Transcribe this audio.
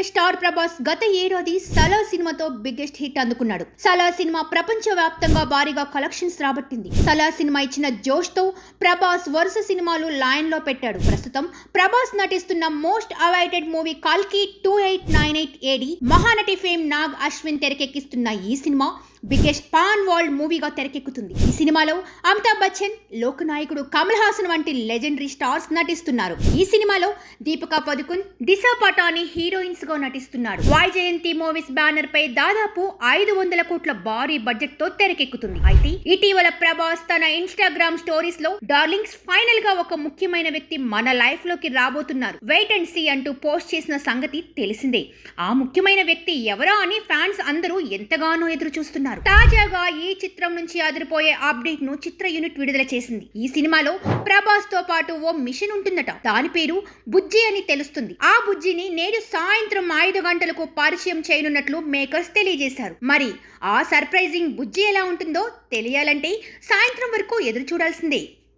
Mega star Prabhas గత ఏడాది సలార్ సినిమాతో బిగ్గెస్ట్ హిట్ అందుకున్నాడు. సలార్ సినిమా ప్రపంచ వ్యాప్తంగా భారీగా కలెక్షన్స్ రాబట్టింది. సలార్ సినిమా ఇచ్చిన జోష్ తో ప్రభాస్ వరుస సినిమాలు లైన్ లో పెట్టాడు. ప్రస్తుతం ప్రభాస్ నటిస్తున్న మోస్ట్ అవైటెడ్ మూవీ కల్కి 2898 ఏడి మహానటి ఫేమ్ నాగ్ అశ్విన్ తెరకెక్కిస్తున్న ఈ సినిమా బిగ్గెస్ట్ పాన్ వరల్డ్ మూవీగా తెరకెక్కుతుంది. ఈ సినిమాలో అమితాబ్ బచ్చన్, లోకనాయకుడు కమల్ హాసన్ వంటి లెజెండరీ స్టార్స్ నటిస్తున్నారు. ఈ సినిమాలో దీపికా పదుకున్, దిశా పటాని హీరోయిన్స్ గా నటిస్తున్నారు. వైజయంతి మూవీస్ బ్యానర్ పై దాదాపు 500 కోట్ల భారీ బడ్జెట్ తో తెరకెక్కుతుంది. అయితే ఇటీవల ప్రభాస్ తన ఇన్స్టాగ్రామ్ స్టోరీస్ లో డార్లింగ్స్ ఫైనల్ గా ఒక ముఖ్యమైన వ్యక్తి మన లైఫ్ లోకి రాబోతున్నారు, వెయిట్ అండ్ సీ అంటూ పోస్ట్ చేసిన సంగతి తెలిసిందే. ఆ ముఖ్యమైన వ్యక్తి ఎవరా అని ఫ్యాన్స్ అందరూ ఎంతగానో ఎదురు చూస్తున్నారు. తాజాగా ఈ చిత్రం నుంచి అదిరిపోయే అప్డేట్ ను చిత్ర యూనిట్ విడుదల చేసింది. ఈ సినిమాలో ప్రభాస్ తో పాటు ఓ మిషన్ ఉంటుందట. దాని పేరు బుజ్జి అని తెలుస్తుంది. ఆ బుజ్జిని నేడు సాయంత్రం 5 గంటలకు పరిచయం చేయనున్నట్లు మేకర్స్ తెలియజేశారు. మరి ఆ సర్ప్రైజింగ్ బుజ్జి ఎలా ఉంటుందో తెలియాలంటే సాయంత్రం వరకు ఎదురు చూడాల్సిందే.